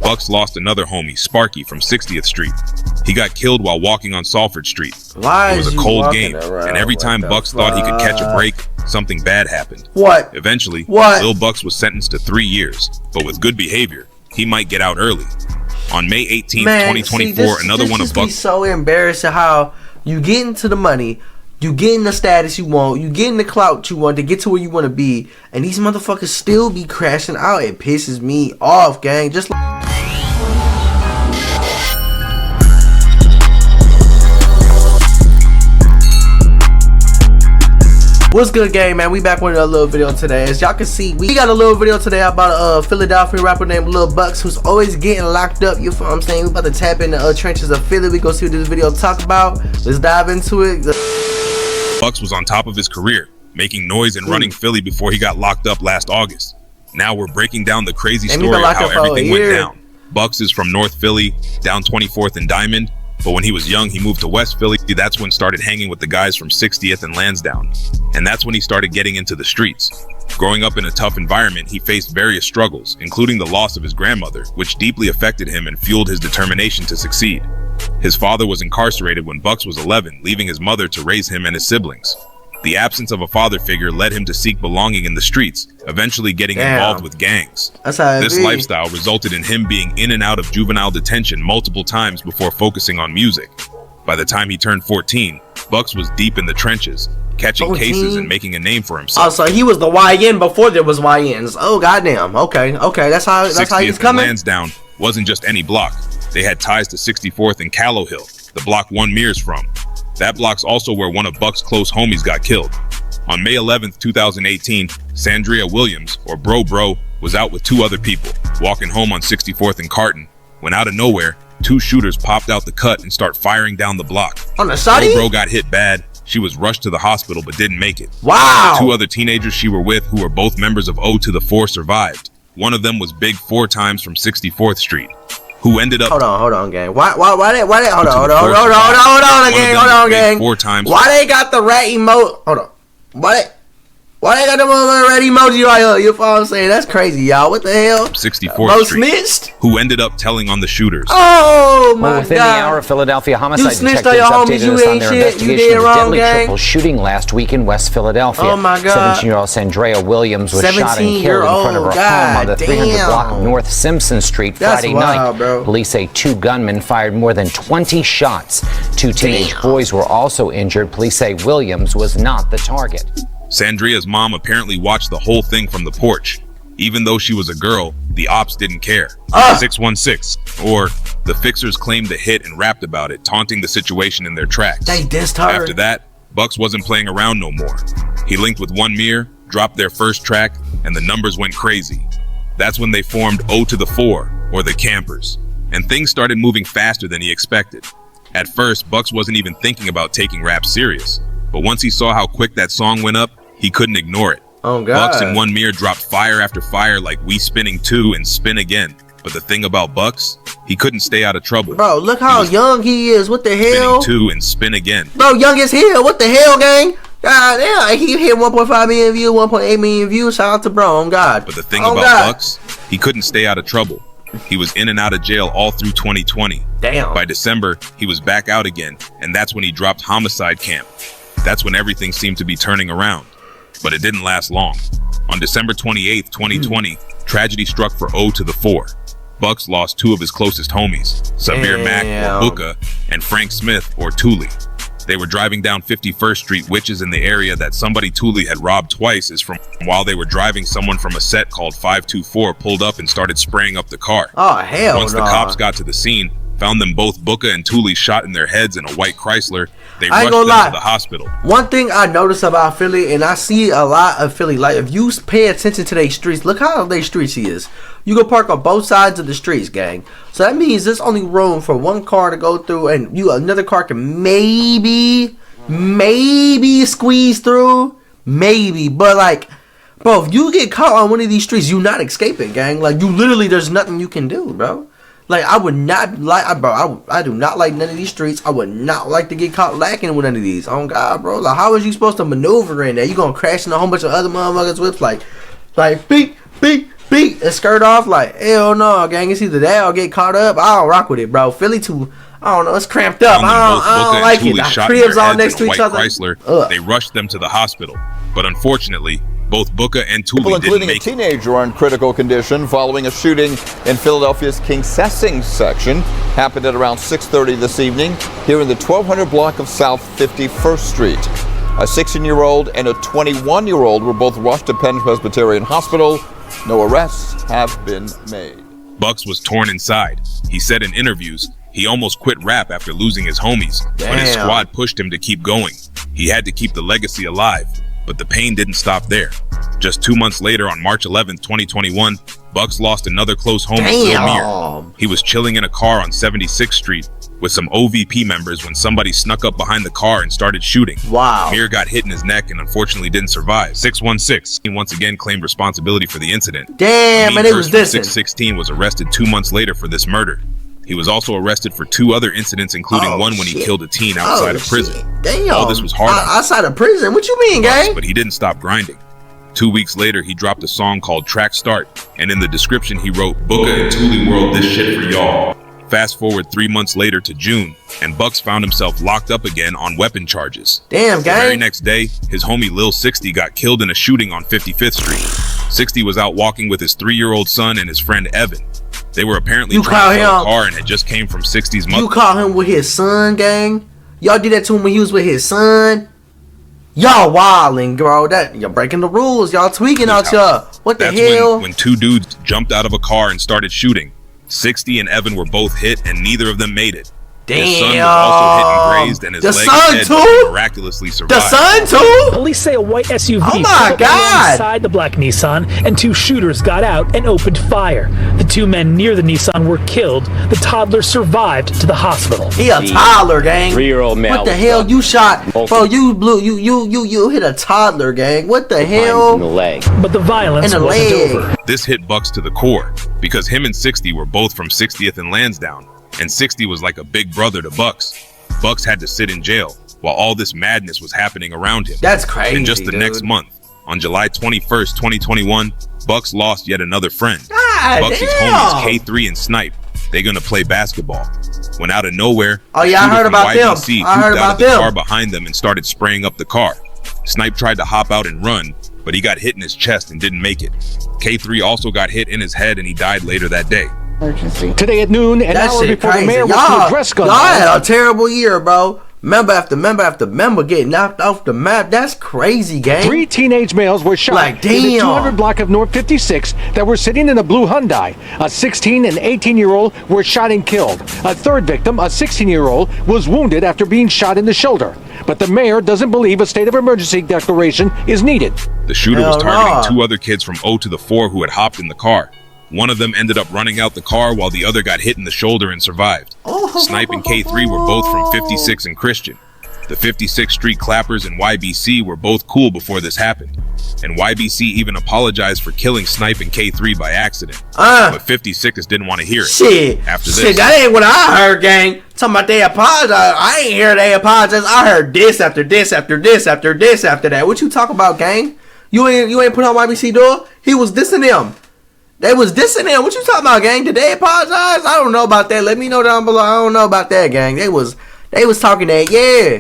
Bucks lost another homie, Sparky, from 60th Street. He got killed while walking on Salford Street. It was a cold game, and every time Bucks thought he could catch a break, something bad happened. Eventually, Lil Bucks was sentenced to 3 years, but with good behavior, he might get out early. On May 18th, 2024, another one of Bucks. So embarrassing how you get into the money, you get in the status you want, you get in the clout you want to get to where you want to be, and these motherfuckers still be crashing out. It pisses me off, gang. Just like what's good, gang, man? We back with a little video today. As y'all can see, we got a little video today about a Philadelphia rapper named Lil Bucks, who's always getting locked up. You feel what I'm saying? We about to tap in the trenches of Philly. We go see what this video talk about. Let's dive into it. Bucks was on top of his career, making noise and running Philly before he got locked up last August. Now we're breaking down the crazy story of how everything went down. Bucks is from North Philly, down 24th and Diamond. But when he was young, he moved to West Philly. That's when started hanging with the guys from 60th and Lansdowne. And that's when he started getting into the streets. Growing up in a tough environment, he faced various struggles, including the loss of his grandmother, which deeply affected him and fueled his determination to succeed. His father was incarcerated when Bucks was 11, leaving his mother to raise him and his siblings. The absence of a father figure led him to seek belonging in the streets, eventually getting involved with gangs. This lifestyle resulted in him being in and out of juvenile detention multiple times before focusing on music. By the time he turned 14, Bucks was deep in the trenches, catching cases and making a name for himself. Oh, so he was the YN before there was YNs. Oh, goddamn. Okay, that's how he's coming. Lansdowne wasn't just any block. They had ties to 64th and Callow Hill, the block one Mears from. That block's also where one of Bucks' close homies got killed. On May 11th, 2018, Sandria Williams, or Bro, was out with 2 other people, walking home on 64th and Carton, when out of nowhere, 2 shooters popped out the cut and start firing down the block. On the side? Bro got hit bad. She was rushed to the hospital but didn't make it. Wow! The 2 other teenagers she were with, who were both members of O to the 4, survived. One of them was Big 4 times from 64th Street. Who ended up... Hold on, gang. Why they, hold on, gang. 4 times. Why they got the rat emote? Hold on. Why they got the rat emoji right here? You feel what I'm saying? That's crazy, y'all. What the hell? 64th Street. Snitched? Who ended up telling on the shooters. Oh, my God. Within the hour, Philadelphia homicide detectives updated us on their investigation of a deadly triple shooting last week in West Philadelphia. Oh, my God. 17-year-old Sandria Williams was shot and killed in front of her home on the 300 block of North Simpson Street Friday night. Police say 2 gunmen fired more than 20 shots. 2 teenage boys were also injured. Police say Williams was not the target. Sandria's mom apparently watched the whole thing from the porch. Even though she was a girl, the ops didn't care. 616, or the fixers claimed the hit and rapped about it, taunting the situation in their tracks. They dissed her. After that, Bucks wasn't playing around no more. He linked with One Mir, dropped their first track, and the numbers went crazy. That's when they formed O to the 4, or the Campers, and things started moving faster than he expected. At first, Bucks wasn't even thinking about taking rap serious. But once he saw how quick that song went up, he couldn't ignore it. Oh, God. Bucks and One Mir dropped fire after fire like We Spinning 2 and Spin Again. But the thing about Bucks, he couldn't stay out of trouble. Bro, look how young he is. What the hell? Spinning 2 and Spin Again. Bro, young as hell. What the hell, gang? God damn, he hit 1.5 million views, 1.8 million views. Shout out to bro, on God. But the thing about Bucks, he couldn't stay out of trouble. He was in and out of jail all through 2020. Damn. By December, he was back out again, and that's when he dropped Homicide Camp. That's when everything seemed to be turning around. But it didn't last long. On December 28th, 2020, tragedy struck for O to the 4. Bucks lost 2 of his closest homies, Sabir Mack, or Booka, and Frank Smith, or Thule. They were driving down 51st Street, which is in the area that somebody Thule had robbed twice. Is from while they were driving, someone from a set called 524 pulled up and started spraying up the car. Oh, hell. Once the cops got to the scene, found them both, Booka and Thule, shot in their heads in a white Chrysler. They rushed them to the hospital. One thing I notice about Philly, and I see a lot of Philly, like if you pay attention to their streets, look how their streets is. You can park on both sides of the streets, gang. So that means there's only room for one car to go through, and another car can maybe squeeze through, maybe. But like, bro, if you get caught on one of these streets, you're not escaping, gang. Like you literally, there's nothing you can do, bro. Like, I would not like, bro, I do not like none of these streets. I would not like to get caught lacking with none of these. Oh, God, bro. Like, how is you supposed to maneuver in there? You gonna crash into a whole bunch of other motherfuckers with, like, beep, beep, beep. beat and skirt off. Like, hell no, gang. It's either that or get caught up. I don't rock with it, bro. Philly too. I don't know. It's cramped up. I don't like it. The cribs all next to each other. Chrysler, they rushed them to the hospital, but unfortunately, both Booker and Tooley didn't including make a teenager, are in critical condition following a shooting in Philadelphia's King Sessing section. Happened at around 6:30 this evening here in the 1200 block of South 51st Street. A 16-year-old and a 21-year-old were both rushed to Penn Presbyterian Hospital. No arrests have been made. Bucks was torn inside. He said in interviews he almost quit rap after losing his homies, but his squad pushed him to keep going. He had to keep the legacy alive, but the pain didn't stop there. Just 2 months later, on March 11th, 2021, Bucks lost another close homie, Phil Meir. He was chilling in a car on 76th Street with some OVP members when somebody snuck up behind the car and started shooting. Wow. Meir got hit in his neck and unfortunately didn't survive. 616, he once again claimed responsibility for the incident. Damn, and it was this. 616 was arrested 2 months later for this murder. He was also arrested for 2 other incidents, including one when he killed a teen outside of prison. Damn. All this was hard outside of prison? What you mean, gang? But he didn't stop grinding. 2 weeks later, he dropped a song called Track Start, and in the description he wrote, Booker and Tooley World, this shit for y'all. Fast forward 3 months later to June, and Bucks found himself locked up again on weapon charges. Damn, gang. The very next day, his homie Lil 60 got killed in a shooting on 55th Street. 60 was out walking with his 3-year-old son and his friend Evan. They were apparently trying to sell a car and had just came from 60's mother. You caught him with his son, gang? Y'all did that to him when he was with his son? Y'all wildin', bro. Y'all breaking the rules. Y'all tweaking out y'all. What the hell? When 2 dudes jumped out of a car and started shooting. 60 and Evan were both hit and neither of them made it. Damn. His son was also hit and grazed and his leg dead, miraculously survived. The son too? Police say a white SUV pulled alongside the black Nissan and 2 shooters got out and opened fire. The 2 men near the Nissan were killed. The toddler survived to the hospital. He a toddler, gang. 3-year-old male. What the hell you shot? Bro, you hit a toddler, gang. What the hell? In the leg. But the violence wasn't over. This hit Bucks to the core because him and 60 were both from 60th and Lansdowne. And 60 was like a big brother to Bucks. Bucks had to sit in jail while all this madness was happening around him. That's crazy, And just the next month, on July 21st, 2021, Bucks lost yet another friend. Bucks' homies K3 and Snipe. They're gonna play basketball. When out of nowhere, I heard about them. I heard about them. The car behind them and started spraying up the car. Snipe tried to hop out and run, but he got hit in his chest and didn't make it. K3 also got hit in his head and he died later that day. Emergency. Today at noon, an hour before the mayor was to address guns. Y'all had a terrible year, bro. Member after member getting knocked off the map. That's crazy, gang. 3 teenage males were shot in the 200 block of North 56 that were sitting in a blue Hyundai. A 16 and 18-year-old were shot and killed. A third victim, a 16-year-old, was wounded after being shot in the shoulder. But the mayor doesn't believe a state of emergency declaration is needed. The shooter was targeting 2 other kids from 0 to the 4 who had hopped in the car. One of them ended up running out the car while the other got hit in the shoulder and survived. Snipe and K3 were both from 56 and Christian. The 56th Street Clappers and YBC were both cool before this happened. And YBC even apologized for killing Snipe and K3 by accident. But 56 didn't want to hear it. Shit. After this. Shit, that ain't what I heard, gang. Talking about they apologize. I ain't hear they apologize. I heard this after this after this after this after that. What you talk about, gang? You ain't put on YBC door? He was dissing them. They was dissing them. What you talking about, gang? Did they apologize? I don't know about that. Let me know down below. I don't know about that, gang. They was talking that, yeah.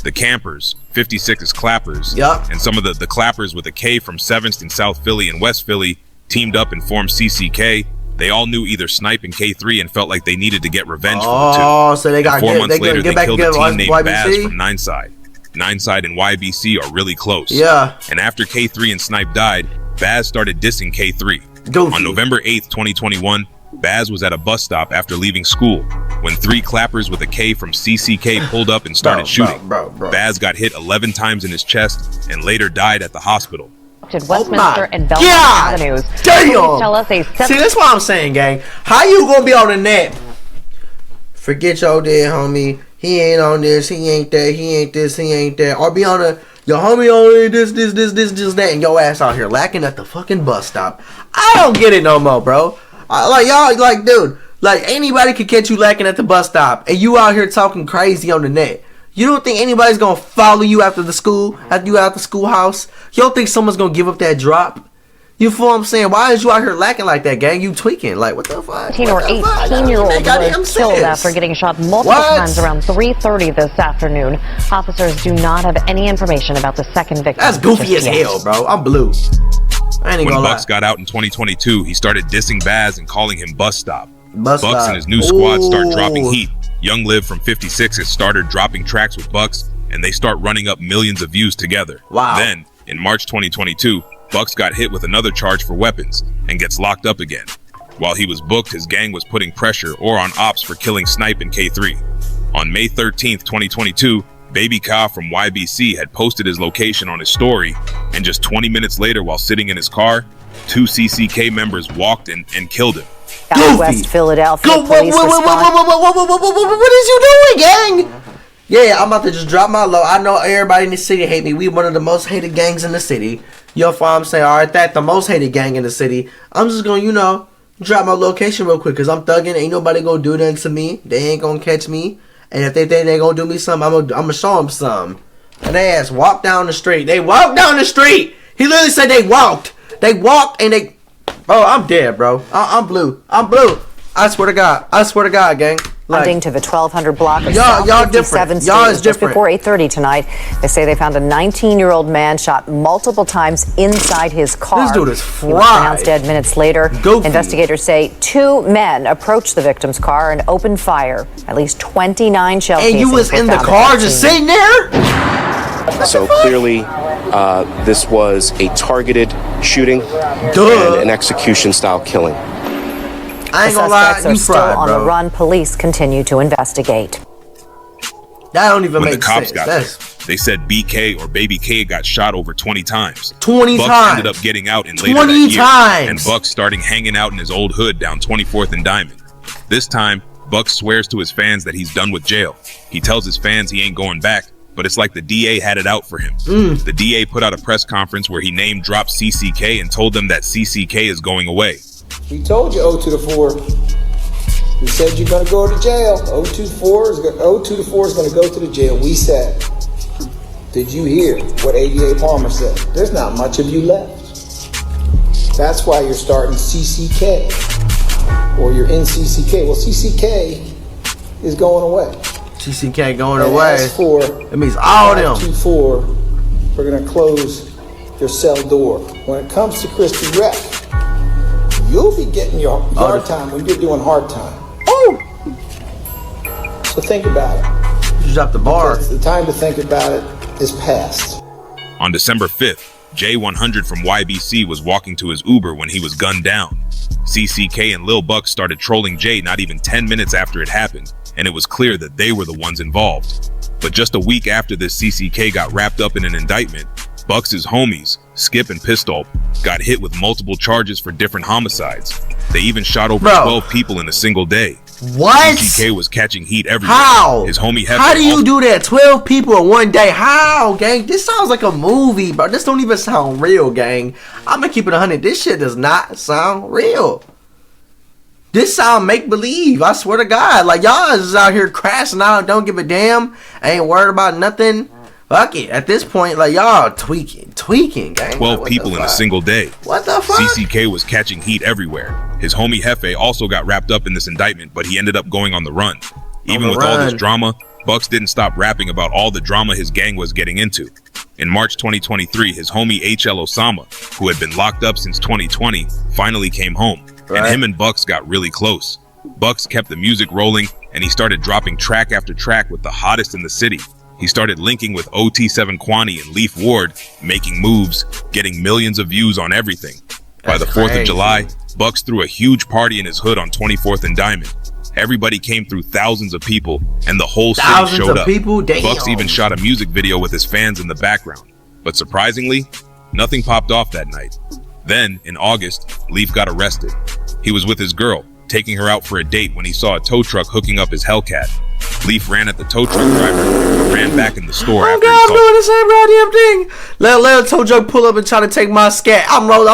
The Campers, 56's Clappers, and some of the Clappers with a K from 7th in South Philly and West Philly teamed up and formed CCK. They all knew either Snipe and K3 and felt like they needed to get revenge for the 2. Oh, so they got 4 months later, they killed a team named YBC? Baz from Nineside. Nineside and YBC are really close. Yeah. And after K3 and Snipe died, Baz started dissing K3. Goofy. On November 8th, 2021, Baz was at a bus stop after leaving school when 3 Clappers with a K from CCK pulled up and started shooting. Baz got hit 11 times in his chest and later died at the hospital. Westminster and Belmont Avenues. Damn! Tell us See, that's what I'm saying, gang. How you gonna be on the net? Forget your dead homie. He ain't on this. He ain't that. He ain't this. He ain't that. Or be on a your homie on this, that, and your ass out here lacking at the fucking bus stop. I don't get it no more, bro. Dude, anybody could catch you lacking at the bus stop, and you out here talking crazy on the net. You don't think anybody's gonna follow you after you out the schoolhouse? You don't think someone's gonna give up that drop? You feel what I'm saying? Why is you out here lacking like that, gang? You tweaking. Like, what the fuck? 18 or 18-year-old was killed after getting shot multiple times around 3:30 this afternoon. Officers do not have any information about the second victim. That's goofy as hell, bro. I'm blue. I ain't when gonna Bucks got out in 2022, he started dissing Baz and calling him Bus Stop. Bucks and his new squad start dropping heat. Young Liv from 56 has started dropping tracks with Bucks, and they start running up millions of views together. Wow. Then, in March 2022, Bucks got hit with another charge for weapons and gets locked up again. While he was booked, his gang was putting pressure or on ops for killing Snipe and K3. On May 13th, 2022, Baby Ka from YBC had posted his location on his story, and just 20 minutes later, while sitting in his car, 2 CCK members walked in and killed him. Southwest Philadelphia police what is you doing, gang? Yeah, I'm about to just drop my low. I know everybody in the city hate me. We one of the most hated gangs in the city. Yo, if I'm saying, all right, that the most hated gang in the city. I'm just gonna, drop my location real quick, cause I'm thugging. Ain't nobody gonna do nothing to me. They ain't gonna catch me. And if they think they gonna do me something, I'm gonna show them something. And they ass walk down the street. They walked down the street. He literally said they walked. They walked and they. Bro, I'm dead, bro. I'm blue. I'm blue. I swear to God. I swear to God, gang. Responding to the 1200 block of y'all South different. 57th Y'all is Street just different. before 8:30 tonight. They say they found a 19-year-old man shot multiple times inside his car. This dude is He was pronounced dead minutes later. Goofy. Investigators say 2 men approached the victim's car and opened fire. At least 29 shell casings. And you was in the car just sitting there? So clearly, this was a targeted shooting and an execution-style killing. I ain't gonna lie, you fried, on the run. Police continue to investigate. That don't even make sense. When the cops got there, they said BK or Baby K got shot over 20 times. 20 Bucks times. ended up getting out in later 20 that year, times. and Bucks starting hanging out in his old hood down 24th and Diamond. This time, Bucks swears to his fans that he's done with jail. He tells his fans he ain't going back, but it's like the DA had it out for him. The DA put out a press conference where he name-dropped CCK and told them that CCK is going away. We told you 024. We said you're going to go to jail. 024 is going to go to the jail. We said. Did you hear what ADA Palmer said? There's not much of you left. That's why you're starting CCK. Or you're in CCK. Well, CCK is going away. CCK going away. As for it means all them. 024, we're going to close your cell door. When it comes to Christy Rec, you'll be getting your hard time when you're doing hard time. Oh! So think about it. You dropped the bar. Because the time to think about it is past. On December 5th, J100 from YBC was walking to his Uber when he was gunned down. CCK and Lil Buck started trolling Jay not even 10 minutes after it happened, and it was clear that they were the ones involved. But just a week after this CCK got wrapped up in an indictment, Bucks' homies, Skip and Pistol, got hit with multiple charges for different homicides. They even shot over 12 people in a single day. What? CCK was catching heat everywhere. How? His homie How do you do that? 12 people in one day? How, gang? This sounds like a movie, bro. This don't even sound real, gang. I'm gonna keep it 100. This shit does not sound real. This sound make-believe. I swear to God. Like, y'all is out here crashing out. Don't give a damn. Ain't worried about nothing. Fuck it. At this point, like, y'all tweaking, gang. 12 people in a single day. What the fuck? CCK was catching heat everywhere. His homie Hefe also got wrapped up in this indictment, but he ended up going on the run. Even with all this drama, Bucks didn't stop rapping about all the drama his gang was getting into. In March 2023, his homie HL Osama, who had been locked up since 2020, finally came home. And him and Bucks got really close. Bucks kept the music rolling, and he started dropping track after track with the hottest in the city. He started linking with OT7 Kwani and Leaf Ward, making moves, getting millions of views on everything. By the 4th of July, Bucks threw a huge party in his hood on 24th and Diamond. Everybody came through, thousands of people, and the whole city showed up. Bucks even shot a music video with his fans in the background. But surprisingly, nothing popped off that night. Then, in August, Leaf got arrested. He was with his girl, taking her out for a date when he saw a tow truck hooking up his Hellcat. Leaf ran at the tow truck driver, but ran back in the store after he saw. I'm doing the same goddamn thing. Let a tow truck pull up and try to take my scat. I'm rolling.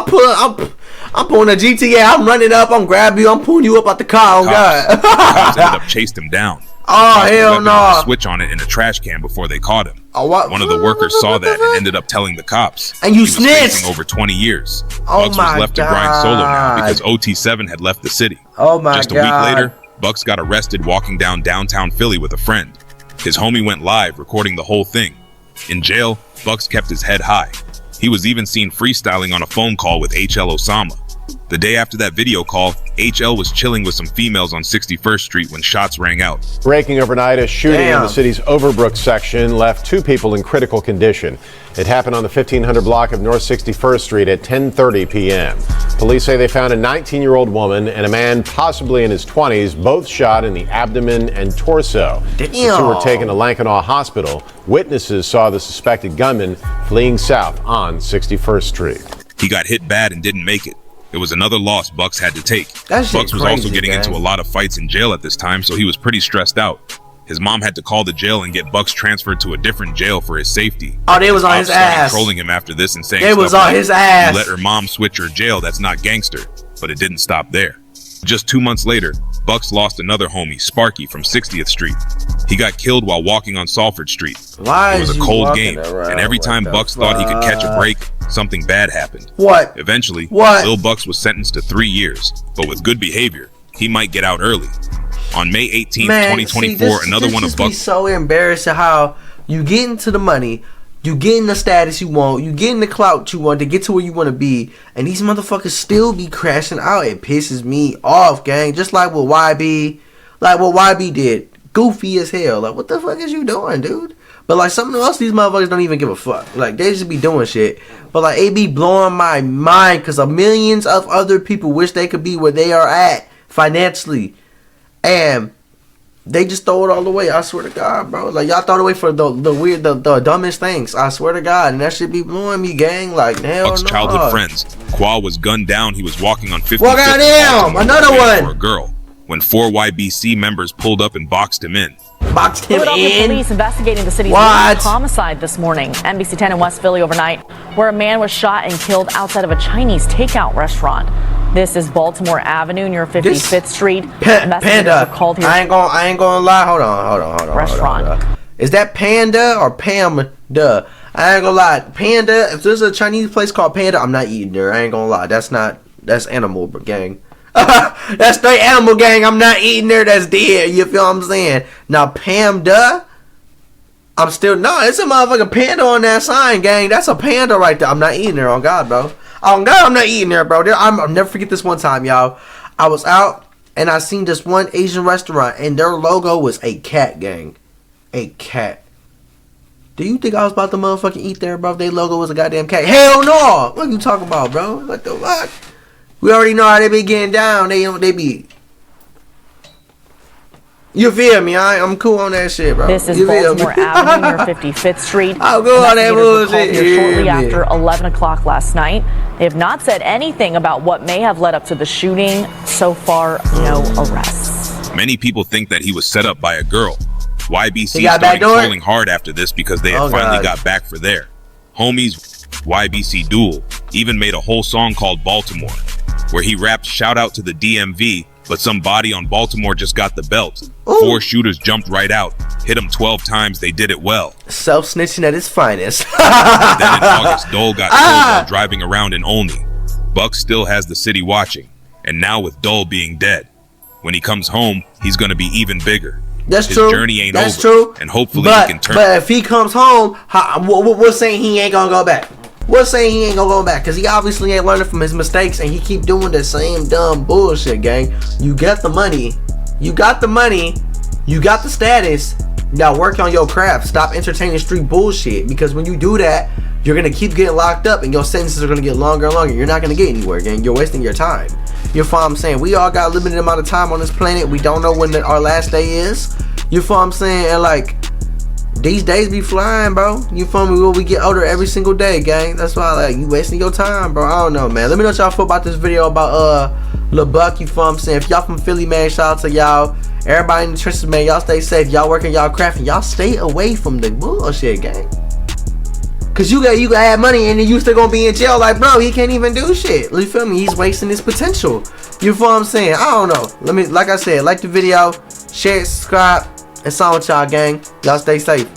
I'm pulling a GTA. I'm running up. I'm grabbing you. I'm pulling you up out the car. Oh God. Cops ended up chased him down. Oh hell no! Switch on it in a trash can before they caught him. Oh, what? One of the workers saw that and ended up telling the cops. And you snitched. He was facing over 20 years. Bucks was left to grind solo now because OT7 had left the city. Oh my God! Just a week later, Bucks got arrested walking down downtown Philly with a friend. His homie went live, recording the whole thing. In jail, Bucks kept his head high. He was even seen freestyling on a phone call with HL Osama. The day after that video call, HL was chilling with some females on 61st Street when shots rang out. Breaking overnight, a shooting in the city's Overbrook section left 2 people in critical condition. It happened on the 1500 block of North 61st Street at 10:30 p.m. Police say they found a 19-year-old woman and a man possibly in his 20s, both shot in the abdomen and torso. The 2 were taken to Lankenau Hospital. Witnesses saw the suspected gunman fleeing south on 61st Street. He got hit bad and didn't make it. It was another loss Bucks had to take. Bucks was also getting into a lot of fights in jail at this time, so he was pretty stressed out. His mom had to call the jail and get Bucks transferred to a different jail for his safety. Oh, they was on his ass. Trolling him after this and saying they was on his ass. You let her mom switch her jail, that's not gangster. But it didn't stop there. Just 2 months later, Bucks lost another homie, Sparky, from 60th Street. He got killed while walking on Salford Street. It was a cold game, and every time Bucks thought he could catch a break, something bad happened. What? Eventually, Lil Bucks was sentenced to 3 years, but with good behavior, he might get out early. On May 18th, 2024, another one of Bucks. Be so embarrassed at how you get into the money, you get in the status you want, you get in the clout you want to get to where you want to be, and these motherfuckers still be crashing out. It pisses me off, gang. Just like what YB, did. Goofy as hell. Like, what the fuck is you doing, dude? But like something else, these motherfuckers don't even give a fuck. Like, they just be doing shit. But like, it be blowing my mind because millions of other people wish they could be where they are at financially, and they just throw it all away. I swear to God, bro. Like, y'all throw it away for the weird, the dumbest things. I swear to God, and that shit be blowing me, gang. Like, hell Bucks' no. childhood friends. Qua was gunned down. He was walking on 55th. Well, goddamn, another one. For a girl. When 4 YBC members pulled up and boxed him in. Philadelphia police investigating the city's homicide this morning. NBC 10 in West Philly overnight, where a man was shot and killed outside of a Chinese takeout restaurant. This is Baltimore Avenue near 55th Street. Panda. Called here. I ain't gonna lie. Hold on. Restaurant. Hold on. Is that Panda or Pam? Duh. I ain't gonna lie. Panda. If there's a Chinese place called Panda, I'm not eating there. I ain't gonna lie. That's animal gang. That's straight animal gang. I'm not eating there. That's dead. You feel what I'm saying? Now Panda, I'm still it's a motherfucking panda on that sign, gang. That's a panda right there. I'm not eating there. On God, bro. On God, I'm not eating there, bro. I'll never forget this one time, y'all. I was out and I seen this one Asian restaurant and their logo was a cat, gang. A cat. Do you think I was about to motherfucking eat there, bro? Their logo was a goddamn cat. Hell no. What are you talking about, bro? What the fuck? We already know how they be getting down. They be. You feel me? I'm cool on that shit, bro. This is Baltimore Avenue near 55th Street. I'll go on that bullshit. Shortly after 11 o'clock last night. They have not said anything about what may have led up to the shooting. So far, no arrests. Many people think that he was set up by a girl. YBC started trolling hard after this because they had finally got back for their homies. YBC Duel even made a whole song called Baltimore, where he rapped shout out to the DMV, but some body on Baltimore just got the belt. Ooh. 4 shooters jumped right out, hit him 12 times, they did it well. Self-snitching at its finest. Then in August, Dole got killed while driving around in Olney. Bucks still has the city watching, and now with Dole being dead, when he comes home, he's gonna be even bigger. That's His true. journey ain't That's over, true. and hopefully but, he can turn. But if he comes home, we're saying he ain't gonna go back. We're saying he ain't gonna go back because he obviously ain't learning from his mistakes and he keep doing the same dumb bullshit, gang. You got the money. You got the money. You got the status. Now work on your craft. Stop entertaining street bullshit, because when you do that, you're gonna keep getting locked up and your sentences are gonna get longer and longer. You're not gonna get anywhere, gang. You're wasting your time. You feel what I'm saying? We all got a limited amount of time on this planet. We don't know when our last day is. You feel what I'm saying? And like, these days be flying, bro. You feel me? We get older every single day, gang. That's why, like, you wasting your time, bro. I don't know, man. Let me know what y'all feel about this video about Lil Buck. You feel what I'm saying? If y'all from Philly, man, shout out to y'all. Everybody in the trenches, man, y'all stay safe. Y'all working, y'all crafting. Y'all stay away from the bullshit, gang. Cause you got add money and then you still gonna be in jail. Like, bro, he can't even do shit. You feel me? He's wasting his potential. You feel what I'm saying? I don't know. Like I said, like the video, share it, subscribe, and song with y'all, gang. Y'all stay safe.